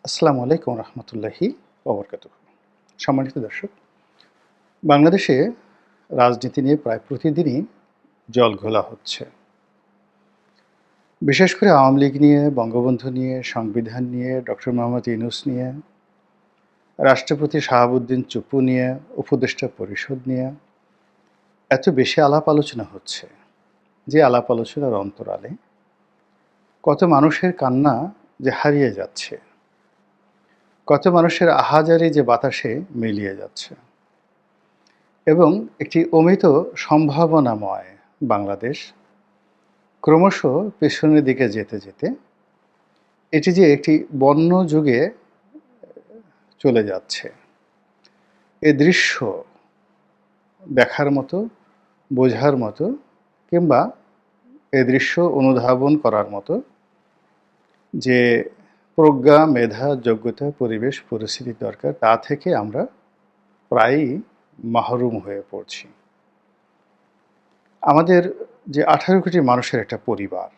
আসসালামু আলাইকুম রহমতুল্লাহি ওবরকাতুহু। সম্মানিত দর্শক, বাংলাদেশে রাজনীতি নিয়ে প্রায় প্রতিদিনই জলঘোলা হচ্ছে। বিশেষ করে আওয়ামী লীগ নিয়ে, বঙ্গবন্ধু নিয়ে, সংবিধান নিয়ে, ডক্টর মোহাম্মদ ইউনূস নিয়ে, রাষ্ট্রপতি শাহাবুদ্দিন চুপ্পু নিয়ে, উপদেষ্টা পরিষদ নিয়ে এত বেশি আলাপ আলোচনা হচ্ছে যে আলাপ আলোচনার অন্তরালে কত মানুষের কান্না যে হারিয়ে যাচ্ছে, কত মানুষের আহাজারি যে বাতাসে মিলিয়ে যাচ্ছে এবং একটি অমিত সম্ভাবনাময় বাংলাদেশ ক্রমশ পেছনের দিকে যেতে যেতে এটি যে একটি বন্য যুগে চলে যাচ্ছে, এ দৃশ্য দেখার মতো, বোঝার মতো কিংবা এ দৃশ্য অনুধাবন করার মতো যে প্রজ্ঞা, মেধা, যোগ্যতা, পরিবেশ, পরিস্থিতি দরকার, তা থেকে আমরা প্রায়ই মাহরুম হয়ে পড়ছি। আমাদের যে 18 কোটি মানুষের একটা পরিবার,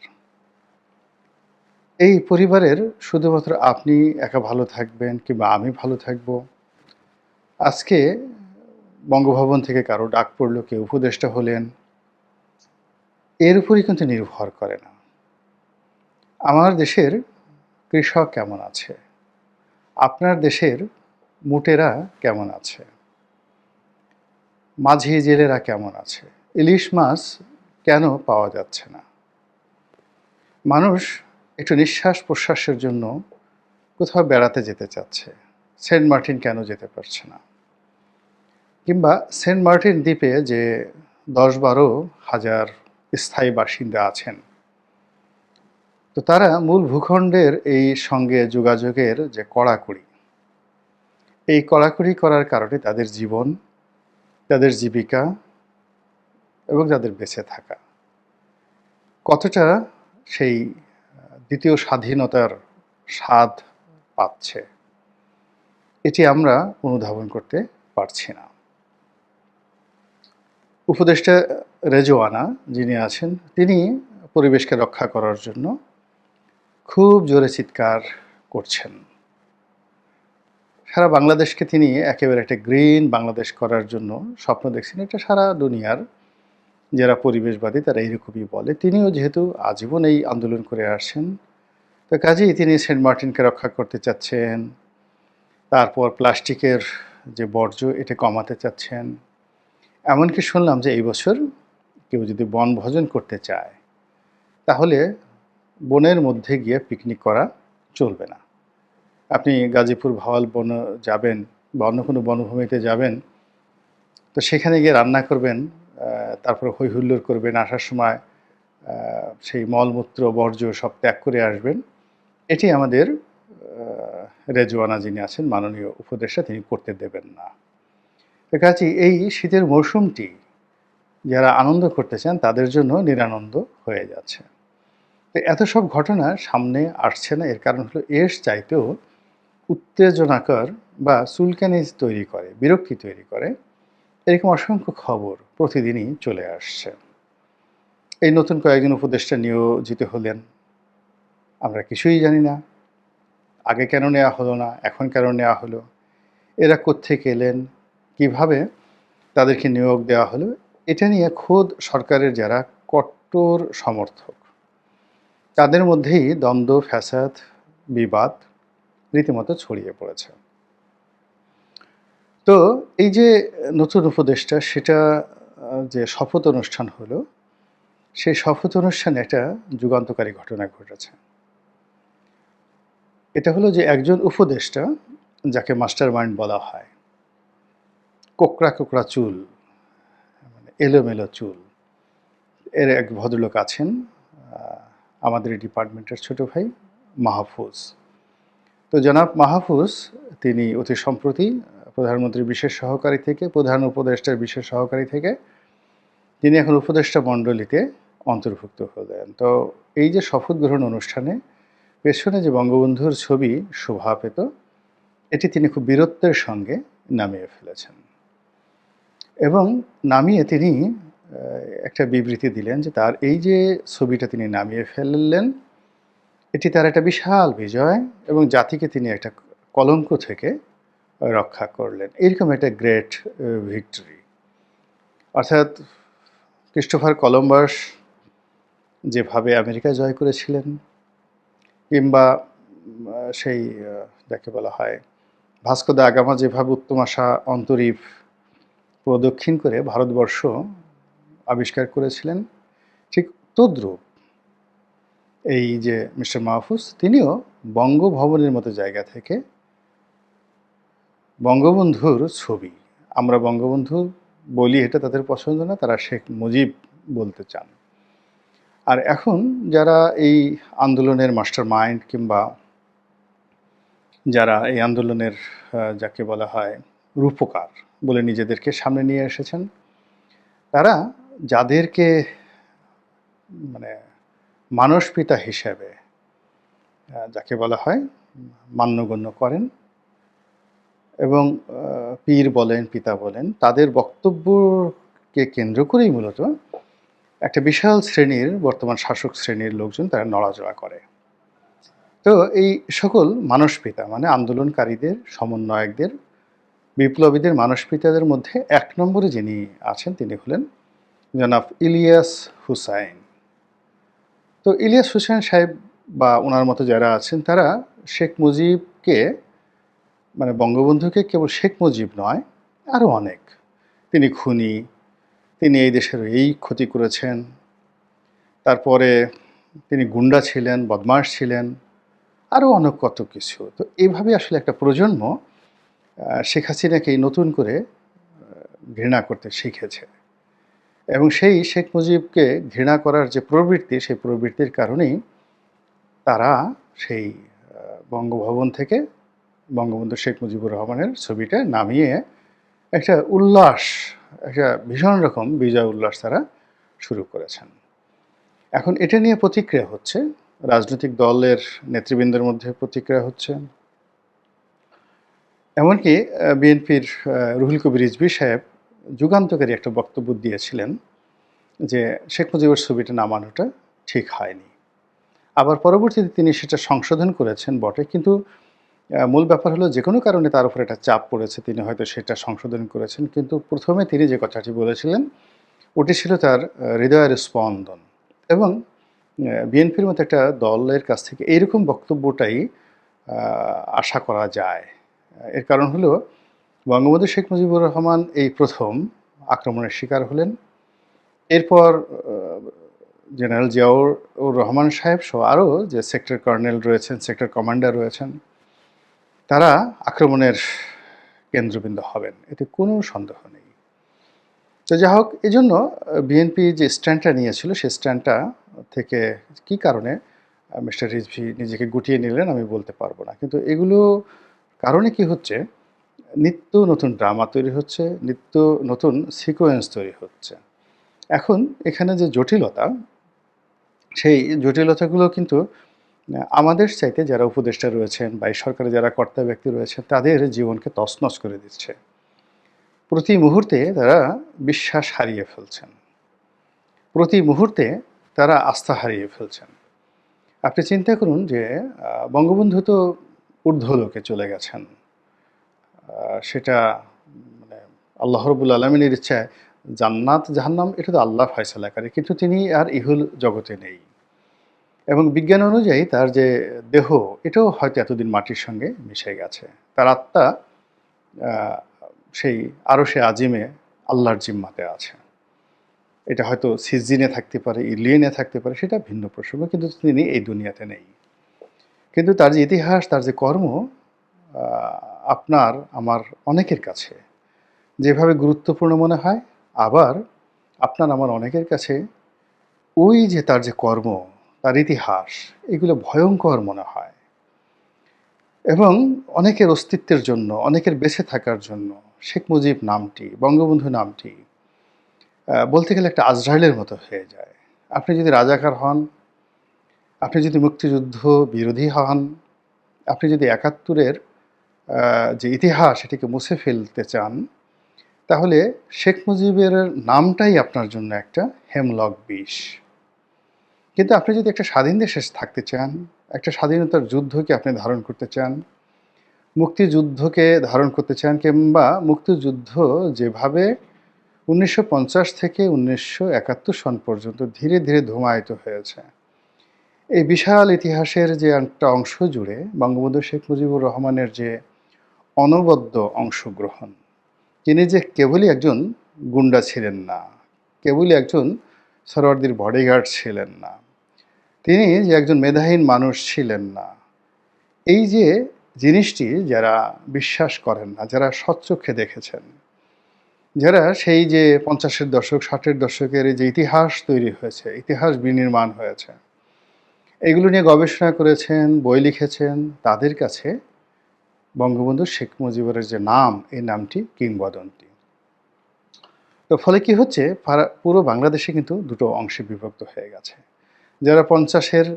এই পরিবারের শুধুমাত্র আপনি একা ভালো থাকবেন কিংবা আমি ভালো থাকব, আজকে বঙ্গভবন থেকে কারো ডাক পড়ল, কেউ উপদেষ্টা হলেন, এর উপরই কিন্তু নির্ভর করে না। আমার দেশের কৃষক কেমন আছে, আপনার দেশের মুটেরা কেমন আছে, মাঝি জেলেরা কেমন আছে, ইলিশ মাছ কেন পাওয়া যাচ্ছে না, মানুষ একটু নিঃশ্বাস প্রশ্বাসের জন্য কোথাও বেড়াতে যেতে চাচ্ছে, সেন্ট মার্টিন কেন যেতে পারছে না, কিংবা সেন্ট মার্টিন দ্বীপে যে 10-12 হাজার স্থায়ী বাসিন্দা আছেন, তো তারা মূল ভূখণ্ডের এই সঙ্গে যোগাযোগের যে কড়াকড়ি, এই কড়াকড়ি করার কারণে তাদের জীবন, তাদের জীবিকা এবং তাদের বেঁচে থাকা কতটা সেই দ্বিতীয় স্বাধীনতার স্বাদ পাচ্ছে, এটি আমরা অনুধাবন করতে পারছি না। উপদেষ্টা রেজওয়ানা যিনি আছেন, তিনি পরিবেশকে রক্ষা করার জন্য খুব জোরে চিৎকার করছেন। সারা বাংলাদেশকে তিনি একেবারে একটা গ্রিন বাংলাদেশ করার জন্য স্বপ্ন দেখছেন। এটা সারা দুনিয়ার যারা পরিবেশবাদী তারা এইরকমই বলে। তিনিও যেহেতু আজীবন এই আন্দোলন করে আসছেন, তো কাজেই তিনি সেন্ট মার্টিনকে রক্ষা করতে চাচ্ছেন। তারপর প্লাস্টিকের যে বর্জ্য, এটা কমাতে চাচ্ছেন। এমনকি শুনলাম যে এই বছর কেউ যদি বনভোজন করতে চায়, তাহলে বনের মধ্যে গিয়ে পিকনিক করা চলবে না। আপনি গাজীপুর ভাওয়াল বন যাবেন বা অন্য কোনো বনভূমিতে যাবেন, তো সেখানে গিয়ে রান্না করবেন, তারপর হৈ হুল্লোড় করবেন, আসার সময় সেই মলমূত্র বর্জ্য সব ত্যাগ করে আসবেন। এটি আমাদের রেজওয়ানা যিনি আছেন, মাননীয় উপদেষ্টা, তিনি করতে দেবেন না। তো কাজেই এই শীতের মৌসুমটি যারা আনন্দ করতে চান তাদের জন্য নিরানন্দ হয়ে যাচ্ছে। তো এত সব ঘটনা সামনে আসছে না, এর কারণ হলো এর চাইতেও উত্তেজনাকর বা চুলকানি তৈরি করে, বিরক্তি তৈরি করে এরকম অসংখ্য খবর প্রতিদিনই চলে আসছে। এই নতুন কয়েকজন উপদেষ্টা নিয়োজিত হলেন, আমরা কিছুই জানি না। আগে কেন নেওয়া হলো না, এখন কেন নেওয়া হলো, এরা কোত্থেকে এলেন, কিভাবে তাদেরকে নিয়োগ দেওয়া হলো, এটা নিয়ে খোদ সরকারের যারা কট্টর সমর্থক, তাদের মধ্যেই দ্বন্দ্ব, ফ্যাসাদ, বিবাদ রীতিমতো ছড়িয়ে পড়েছে। তো এই যে নতুন উপদেষ্টা, সেটা যে শপথ অনুষ্ঠান হলো, সেই শপথ অনুষ্ঠানে একটা যুগান্তকারী ঘটনা ঘটেছে। এটা হলো যে একজন উপদেষ্টা, যাকে মাস্টার মাইন্ড বলা হয়, কোঁকড়া কোঁকড়া চুল, মানে এলোমেলো চুল, এর এক ভদ্রলোক আছেন, আমাদের এই ডিপার্টমেন্টের ছোট ভাই মাহফুজ। তো জনাব মাহফুজ, তিনি অতি সম্প্রতি প্রধানমন্ত্রীর বিশেষ সহকারী থেকে, প্রধান উপদেষ্টার বিশেষ সহকারী থেকে তিনি এখন উপদেষ্টা মণ্ডলীতে অন্তর্ভুক্ত হলেন। তো এই যে শপথ গ্রহণ অনুষ্ঠানে পেছনে যে বঙ্গবন্ধুর ছবি শোভা পেত, এটি তিনি খুব বীরত্বের সঙ্গে নামিয়ে ফেলেছেন এবং নামিয়ে তিনি একটা বিবৃতি দিলেন যে তার এই যে ছবিটা তিনি নামিয়ে ফেললেন, এটি তার একটা বিশাল বিজয় এবং জাতিকে তিনি একটা কলঙ্ক থেকে রক্ষা করলেন। এরকম একটা গ্রেট ভিক্টরি। অর্থাৎ ক্রিস্টোফার কলম্বাস যেভাবে আমেরিকা জয় করেছিলেন, কিংবা সেই যাকে বলা হয় ভাস্কো দা গামা যেভাবে উত্তমাশা অন্তরীপ প্রদক্ষিণ করে ভারতবর্ষ আবিষ্কার করেছিলেন, ঠিক তদ্রূপ এই যে মিস্টার মাহফুজ তিনিও বঙ্গভবনের মতো জায়গা থেকে বঙ্গবন্ধুর ছবি, আমরা বঙ্গবন্ধু বলি এটা তাদের পছন্দ না, তারা শেখ মুজিব বলতে চান। আর এখন যারা এই আন্দোলনের মাস্টার মাইন্ড কিংবা যারা এই আন্দোলনের যাকে বলা হয় রূপকার বলে নিজেদেরকে সামনে নিয়ে এসেছেন, তারা যাদেরকে মানে মানসপিতা হিসেবে যাকে বলা হয় মান্যগণ্য করেন এবং পীর বলেন পিতা বলেন, তাদের বক্তব্যকে কেন্দ্র করেই মূলত একটা বিশাল শ্রেণীর বর্তমান শাসক শ্রেণীর লোকজন তারা নড়াচড়া করে। তো এই সকল মানসপিতা মানে আন্দোলনকারীদের, সমন্বয়কদের, বিপ্লবীদের মানসপিতাদের মধ্যে এক নম্বরে যিনি আছেন তিনি হলেন জনাব ইলিয়াস হুসাইন। তো ইলিয়াস হুসাইন সাহেব বা ওনার মতো যারা আছেন তারা শেখ মুজিবকে মানে বঙ্গবন্ধুকে কেবল শেখ মুজিব নয়, আরও অনেক, তিনি খুনি, তিনি এই দেশের এই ক্ষতি করেছেন, তারপরে তিনি গুন্ডা ছিলেন, বদমাশ ছিলেন, আরও অনেক কত কিছু। তো এইভাবে আসলে একটা প্রজন্ম শেখ হাসিনাকেই নতুন করে ঘৃণা করতে শিখেছে এবং সেই শেখ মুজিবকে ঘৃণা করার যে প্রবৃত্তি, সেই প্রবৃত্তির কারণেই তারা সেই বঙ্গভবন থেকে বঙ্গবন্ধু শেখ মুজিবুর রহমানের ছবিটা নামিয়ে একটা উল্লাস, একটা ভীষণ রকম বিজয় উল্লাস তারা শুরু করেছেন। এখন এটা নিয়ে প্রতিক্রিয়া হচ্ছে, রাজনৈতিক দলের নেতৃবৃন্দের মধ্যে প্রতিক্রিয়া হচ্ছে, এমনকি বিএনপির রুহুল কবির রিজভী সাহেব যুগান্তকারী একটা বক্তব্য দিয়েছিলেন যে শেখ মুজিবের ছবিটা নামানোটা ঠিক হয়নি। আবার পরবর্তীতে তিনি সেটা সংশোধন করেছেন বটে, কিন্তু মূল ব্যাপার হলো যে কোনো কারণে তার উপর একটা চাপ পড়েছে, তিনি হয়তো সেটা সংশোধন করেছেন, কিন্তু প্রথমে তিনি যে কথাটি বলেছিলেন ওটি ছিল তার হৃদয়ের স্পন্দন। এবং বিএনপির মতো একটা দলের কাছ থেকে এইরকম বক্তব্যটাই আশা করা যায়। এর কারণ হলো বঙ্গবন্ধু শেখ মুজিবুর রহমান এই প্রথম আক্রমণের শিকার হলেন, এরপর জেনারেল জিয়াউর রহমান সাহেব সহ আরও যে সেক্টর কর্নেল রয়েছেন, সেক্টর কমান্ডার রয়েছেন, তারা আক্রমণের কেন্দ্রবিন্দু হবেন, এতে কোনো সন্দেহ নেই। তো যাই হোক, এই জন্য বিএনপি যে স্ট্যান্ডটা নিয়েছিল সেই স্ট্যান্ডটা থেকে কী কারণে মিস্টার রিজভী নিজেকে গুটিয়ে নিলেন আমি বলতে পারবো না, কিন্তু এগুলো কারণে কি হচ্ছে, নিত্য নতুন ড্রামা তৈরি হচ্ছে, নিত্য নতুন সিকোয়েন্স তৈরি হচ্ছে। এখন এখানে যে জটিলতা, সেই জটিলতাগুলো কিন্তু আমাদের চাইতে যারা উপদেষ্টা রয়েছেন বা এই সরকারে যারা কর্তা ব্যক্তি রয়েছেন তাদের জীবনকে তছনছ করে দিচ্ছে। প্রতি মুহূর্তে তারা বিশ্বাস হারিয়ে ফেলছেন, প্রতি মুহূর্তে তারা আস্থা হারিয়ে ফেলছেন। আপনি চিন্তা করুন যে বঙ্গবন্ধু তো ঊর্ধ্বলোকে চলে গেছেন, সেটা মানে আল্লাহ রাব্বুল আলামিনের ইচ্ছায় জান্নাত জাহান্নাম এটা তো আল্লাহ ফয়সালা করে, কিন্তু তিনি আর ইহুল জগতে নেই। এবং বিজ্ঞান অনুযায়ী তার যে দেহ এটাও হয়তো এতদিন মাটির সঙ্গে মিশে গেছে, তার আত্মা সেই আরশে আজিমে আল্লাহর জিম্মাতে আছে। এটা হয়তো সিজিনে থাকতে পারে, ইলিয়েনে থাকতে পারে, সেটা ভিন্ন প্রসঙ্গ, কিন্তু তিনি এই দুনিয়াতে নেই। কিন্তু তার যে ইতিহাস, তার যে কর্ম আপনার আমার অনেকের কাছে যেভাবে গুরুত্বপূর্ণ মনে হয়, আবার আপনার আমার অনেকের কাছে ওই যে তার যে কর্ম, তার ইতিহাস, এগুলো ভয়ঙ্কর মনে হয়। এবং অনেকের অস্তিত্বের জন্য, অনেকের বেঁচে থাকার জন্য শেখ মুজিব নামটি, বঙ্গবন্ধু নামটি বলতে গেলে একটা আজরাইলের মতো হয়ে যায়। আপনি যদি রাজাকার হন, আপনি যদি মুক্তিযুদ্ধ বিরোধী হন, আপনি যদি ৭১-এর যে ইতিহাস এটিকে মুছে ফেলতে চান, তাহলে শেখ মুজিবের নামটাই আপনার জন্য একটা হেমলক বিষ। কিন্তু আপনি যদি একটা স্বাধীন দেশে থাকতে চান, একটা স্বাধীনতার যুদ্ধকে আপনি ধারণ করতে চান, মুক্তিযুদ্ধকে ধারণ করতে চান, কিংবা মুক্তিযুদ্ধ যেভাবে ১৯৫০ থেকে ১৯৭১ সন পর্যন্ত ধীরে ধীরে ধূমায়িত হয়েছে, এই বিশাল ইতিহাসের যে একটা অংশ জুড়ে বঙ্গবন্ধু শেখ মুজিবুর রহমানের যে অনবদ্য অংশগ্রহণ, তিনি যে কেবলই একজন গুন্ডা ছিলেন না, কেবলই একজন সরওয়ার্দির বডিগার্ড ছিলেন না, তিনি যে একজন মেধাহীন মানুষ ছিলেন না, এই যে জিনিসটি যারা বিশ্বাস করেন না, যারা সচ্চক্ষে দেখেছেন, যারা সেই যে ৫০-এর দশক ৬০-এর দশকের যে ইতিহাস তৈরি হয়েছে, ইতিহাস বিনির্মাণ হয়েছে, এগুলো নিয়ে গবেষণা করেছেন, বই লিখেছেন, তাদের কাছে বঙ্গবন্ধু শেখ মুজিবুরের যে নাম, এই নামটি কিংবদন্তি। তো ফলে কি হচ্ছে, পুরো বাংলাদেশে কিন্তু দুটো অংশে বিভক্ত হয়ে গেছে। যারা ৫০-এর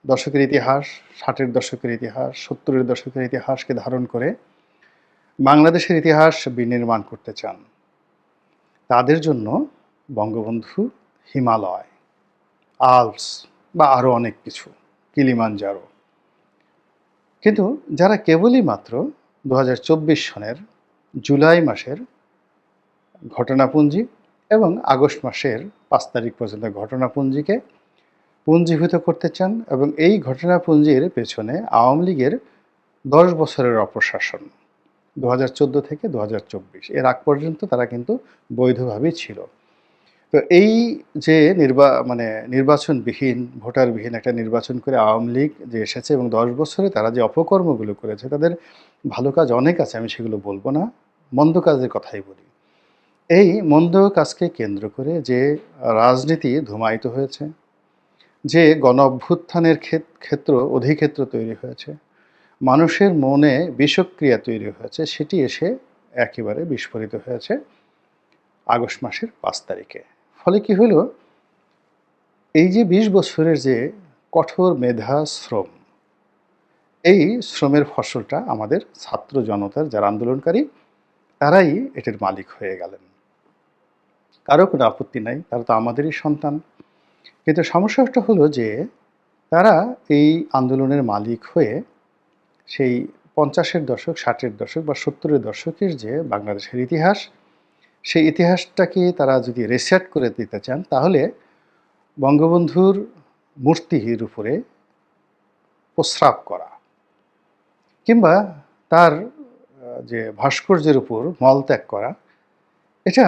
দশকের ইতিহাস, ৬০-এর দশকের ইতিহাস, ৭০-এর দশকের ইতিহাসকে ধারণ করে বাংলাদেশের ইতিহাস বিনির্মাণ করতে চান, তাদের জন্য বঙ্গবন্ধু হিমালয়, আল্পস বা আরও অনেক কিছু, কিলিমানজারো। কিন্তু যারা কেবলই মাত্র ২০২৪ সনের জুলাই মাসের ঘটনাপুঞ্জি এবং আগস্ট মাসের ৫ তারিখ পর্যন্ত ঘটনাপুঞ্জিকে পুঞ্জীভূত করতে চান, এবং এই ঘটনাপুঞ্জির পেছনে আওয়ামী লীগের ১০ বছরের অপশাসন ২০১৪ থেকে ২০২৪ এর আগ পর্যন্ত তারা কিন্তু বৈধভাবেই ছিল। তো এই যে নির্বাচনবিহীন, ভোটারবিহীন একটা নির্বাচন করে আওয়ামী লীগ যে এসেছে এবং ১০ বছরে তারা যে অপকর্মগুলো করেছে, তাদের ভালো কাজ অনেক আছে, আমি সেগুলো বলবো না, মন্দ কাজের কথাই বলি। এই মন্দ কাজকে কেন্দ্র করে যে রাজনীতি ধূমায়িত হয়েছে, যে গণ অভ্যুত্থানের অধিক্ষেত্র তৈরি হয়েছে, মানুষের মনে বিষক্রিয়া তৈরি হয়েছে, সেটি এসে একেবারে বিস্ফোরিত হয়েছে আগস্ট মাসের ৫ তারিখে। ফলে কি হলো, এই যে ২০ বছরের যে কঠোর মেধা শ্রম, এই শ্রমের ফসলটা আমাদের ছাত্র জনতার যারা আন্দোলনকারী, তারাই এটার মালিক হয়ে গেলেন। কারো কোনো আপত্তি নাই, তারা তো আমাদেরই সন্তান। কিন্তু সমস্যাটা হলো যে তারা এই আন্দোলনের মালিক হয়ে সেই ৫০-এর দশক, ৬০-এর দশক বা ৭০-এর দশকের যে বাংলাদেশের ইতিহাস, সেই ইতিহাসটাকে তারা যদি রিসেট করে দিতে চান, তাহলে বঙ্গবন্ধুর মূর্তির উপরে প্রস্রাব করা, কিংবা তার যে ভাস্কর্যের উপর মলত্যাগ করা, এটা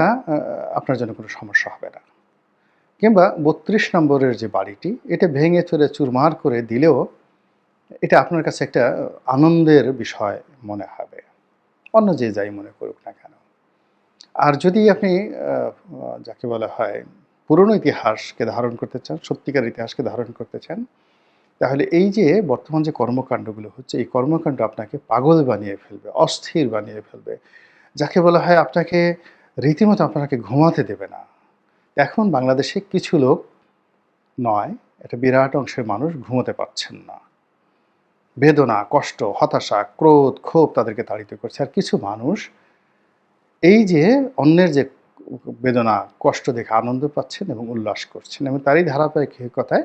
আপনার জন্য কোনো সমস্যা হবে না। কিংবা ৩২ নম্বরের যে বাড়িটি, এটা ভেঙে চুরে চুরমার করে দিলেও এটা আপনার কাছে একটা আনন্দের বিষয় মনে হবে, অন্য যে যাই মনে করুক না কেন। আর যদি আপনি যাকে বলা হয় পুরনো ইতিহাসকে ধারণ করতে চান, সত্যিকার ইতিহাসকে ধারণ করতে চান, তাহলে এই যে বর্তমান যে কর্মকাণ্ডগুলো হচ্ছে, এই কর্মকাণ্ড আপনাকে পাগল বানিয়ে ফেলবে, অস্থির বানিয়ে ফেলবে, যাকে বলা হয় আপনাকে রীতিমতো আপনাকে ঘুমাতে দেবে না। এখন বাংলাদেশে কিছু লোক নয়, একটা বিরাট অংশের মানুষ ঘুমোতে পারছেন না। বেদনা, কষ্ট, হতাশা, ক্রোধ, ক্ষোভ তাদেরকে তাড়িত করছে। আর কিছু মানুষ এই যে অন্যের যে বেদনা, কষ্ট দেখে আনন্দ পাচ্ছেন এবং উল্লাস করছেন, এবং তারই ধারাবাহিকতায়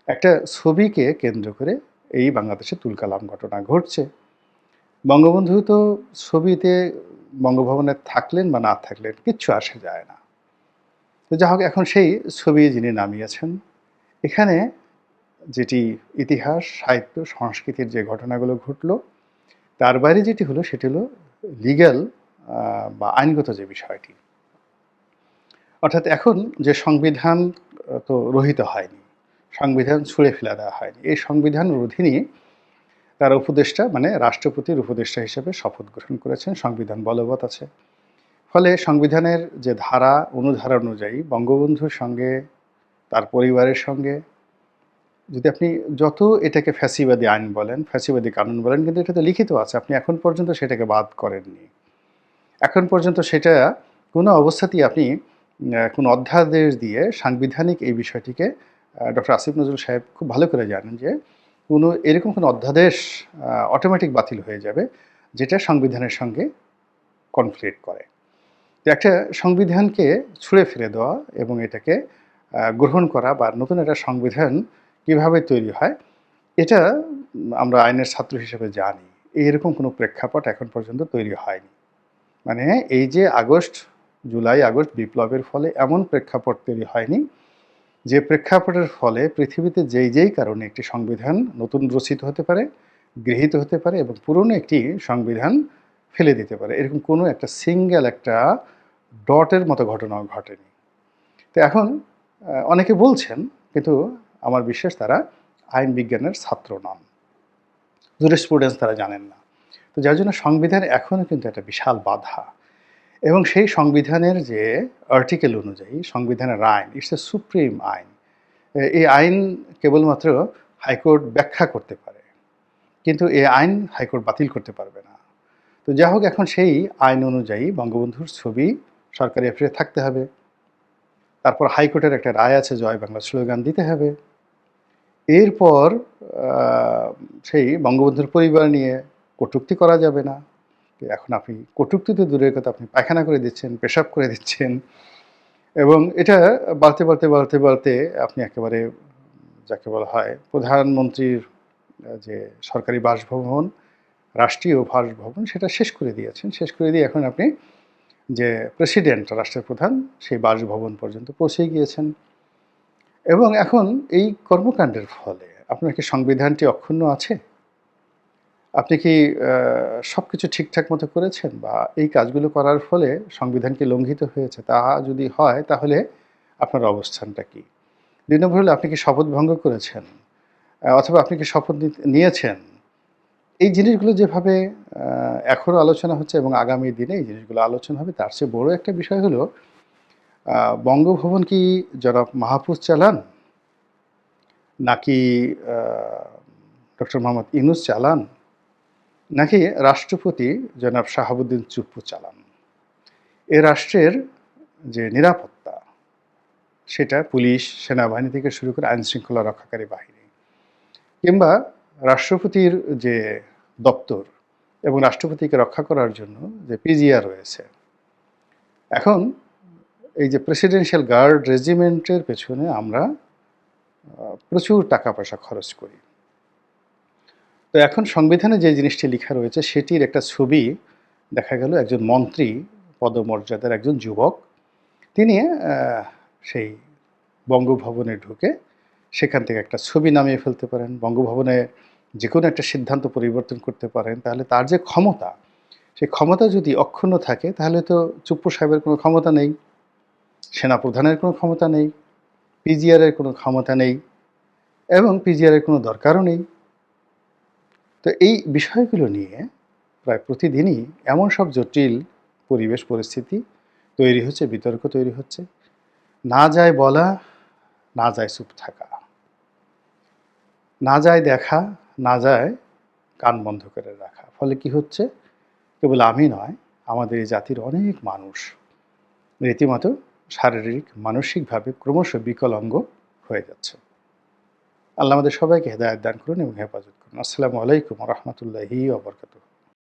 একটা ছবিকে কেন্দ্র করে এই বাংলাদেশে তুলকালাম ঘটনা ঘটছে। বঙ্গবন্ধু তো ছবিতে বঙ্গভবনে থাকলেন বা না থাকলেন কিচ্ছু আসে যায় না। তো যা হোক, এখন সেই ছবি যিনি নামিয়েছেন, এখানে যেটি ইতিহাস, সাহিত্য, সংস্কৃতির যে ঘটনাগুলো ঘটলো, তার বাইরে যেটি হলো সেটি হলো লিগ্যাল বা আইনগত যে বিষয়টি। অর্থাৎ এখন যে সংবিধান তো রহিত হয়নি, সংবিধান ছুঁড়ে ফেলে দেওয়া হয়নি। এই সংবিধানের অধীনেই তারা উপদেষ্টা, মানে রাষ্ট্রপতির উপদেষ্টা হিসেবে শপথ গ্রহণ করেছেন, সংবিধান বলবৎ আছে। ফলে সংবিধানের যে ধারা, অনুধারা অনুযায়ী বঙ্গবন্ধুর সঙ্গে, তার পরিবারের সঙ্গে, যদি আপনি যত এটাকে ফ্যাসিবাদী আইন বলেন, ফ্যাসিবাদী কানুন বলেন, কিন্তু এটা তো লিখিত আছে, আপনি এখন পর্যন্ত সেটাকে বাদ করেননি। এখন পর্যন্ত সেটা কোনো অবস্থাতেই আপনি কোনো অধ্যাদেশ দিয়ে সাংবিধানিক এই বিষয়টিকে, ডক্টর আসিফ নজরুল সাহেব খুব ভালো করে জানেন যে এরকম কোনো অধ্যাদেশ অটোমেটিক বাতিল হয়ে যাবে যেটা সংবিধানের সঙ্গে কনফ্লিক্ট করে। তো একটা সংবিধানকে ছুঁড়ে ফেলে দেওয়া এবং এটাকে গ্রহণ করা বা নতুন একটা সংবিধান কিভাবে তৈরি হয়, এটা আমরা আইনের ছাত্র হিসেবে জানি। এরকম কোনো প্রেক্ষাপট এখন পর্যন্ত তৈরি হয়নি। মানে এই যে জুলাই আগস্ট বিপ্লবের ফলে এমন প্রেক্ষাপট তৈরি হয়নি, যে প্রেক্ষাপটের ফলে পৃথিবীতে যেই কারণে একটি সংবিধান নতুন রচিত হতে পারে, গৃহীত হতে পারে এবং পুরনো একটি সংবিধান ফেলে দিতে পারে। এরকম কোনো একটা সিঙ্গেল একটা ডটের মতো ঘটনাও ঘটেনি। তো এখন অনেকে বলছেন, কিন্তু আমার বিশ্বাস তারা আইন বিজ্ঞানের ছাত্র নন, জুরিসপ্রুডেন্স তারা জানেন না। তো যার জন্য সংবিধান এখনও কিন্তু একটা বিশাল বাধা, এবং সেই সংবিধানের যে আর্টিকেল অনুযায়ী সংবিধানের আইন, ইটস এ সুপ্রিম আইন। এই আইন কেবলমাত্র হাইকোর্ট ব্যাখ্যা করতে পারে, কিন্তু এই আইন হাইকোর্ট বাতিল করতে পারবে না। তো যাই হোক, এখন সেই আইন অনুযায়ী বঙ্গবন্ধুর ছবি সরকারি অ্যাফেয়ারে থাকতে হবে। তারপর হাইকোর্টের একটা রায় আছে, জয় বাংলা স্লোগান দিতে হবে। এরপর সেই বঙ্গবন্ধুর পরিবার নিয়ে কটূক্তি করা যাবে না। এখন আপনি কটূক্তি তো দূরের কথা, আপনি পায়খানা করে দিচ্ছেন, পেশাব করে দিচ্ছেন, এবং এটা বাড়তে আপনি একেবারে যাকে বলা হয় প্রধানমন্ত্রীর যে সরকারি বাসভবন, রাষ্ট্রীয় বাসভবন, সেটা শেষ করে দিয়েছেন। শেষ করে দিয়ে এখন আপনি যে প্রেসিডেন্ট, রাষ্ট্রের প্রধান, সেই বাসভবন পর্যন্ত পৌঁছে গিয়েছেন। এবং এখন এই কর্মকাণ্ডের ফলে আপনার কি সংবিধানটি অক্ষুণ্ণ আছে? আপনি কি সব কিছু ঠিকঠাক মতো করেছেন, বা এই কাজগুলো করার ফলে সংবিধান কি লঙ্ঘিত হয়েছে? তা যদি হয়, তাহলে আপনার অবস্থানটা কী? ২ নম্বর হলো, আপনি কি শপথ ভঙ্গ করেছেন, অথবা আপনি কি শপথ নিয়েছেন? এই জিনিসগুলো যেভাবে এখনও আলোচনা হচ্ছে এবং আগামী দিনে এই জিনিসগুলো আলোচনা হবে, তার চেয়ে বড় একটা বিষয় হলো, বঙ্গভবন কি জনাব মাহফুজ চালান, নাকি ডক্টর মোহাম্মদ ইউনূস চালান, নাকি রাষ্ট্রপতি জনাব শাহাবুদ্দিন চুপ্পু চালান? এ রাষ্ট্রের যে নিরাপত্তা, সেটা পুলিশ, সেনাবাহিনী থেকে শুরু করে আইনশৃঙ্খলা রক্ষাকারী বাহিনী, কিংবা রাষ্ট্রপতির যে দপ্তর এবং রাষ্ট্রপতিকে রক্ষা করার জন্য যে পিজিআর রয়েছে, এখন এই যে প্রেসিডেন্সিয়াল গার্ড রেজিমেন্টের পেছনে আমরা প্রচুর টাকা পয়সা খরচ করি। তো এখন সংবিধানে যে জিনিসটি লেখা রয়েছে, সেটির একটা ছবি দেখা গেল একজন মন্ত্রী পদমর্যাদার একজন যুবক, তিনি সেই বঙ্গভবনে ঢুকে সেখান থেকে একটা ছবি নামিয়ে ফেলতে পারেন, বঙ্গভবনে যে কোনো একটা সিদ্ধান্ত পরিবর্তন করতে পারেন। তাহলে তার যে ক্ষমতা, সেই ক্ষমতা যদি অক্ষুণ্ণ থাকে, তাহলে তো চুপ্পু সাহেবের কোনো ক্ষমতা নেই, সেনাপ্রধানের কোনো ক্ষমতা নেই, পিজিআরের কোনো ক্ষমতা নেই, এবং পিজিআরের কোনো দরকারও নেই। তো এই বিষয়গুলো নিয়ে প্রায় প্রতিদিনই এমন সব জটিল পরিবেশ পরিস্থিতি তৈরি হচ্ছে, বিতর্ক তৈরি হচ্ছে। না যায় বলা, না যায় চুপ থাকা, না যায় দেখা, না যায় কান বন্ধ করে রাখা। ফলে কি হচ্ছে, কেবল আমি নয়, আমাদের এই জাতির অনেক মানুষ রীতিমতো শারীরিক মানসিকভাবে ক্রমশ বিকলাঙ্গ হয়ে যাচ্ছে। আল্লাহ আমাদের সবাইকে হেদায়েত দান করুন এবং হেফাজত করুন। আসসালামু আলাইকুম ওয়া রাহমাতুল্লাহি ওয়া বারাকাতুহু।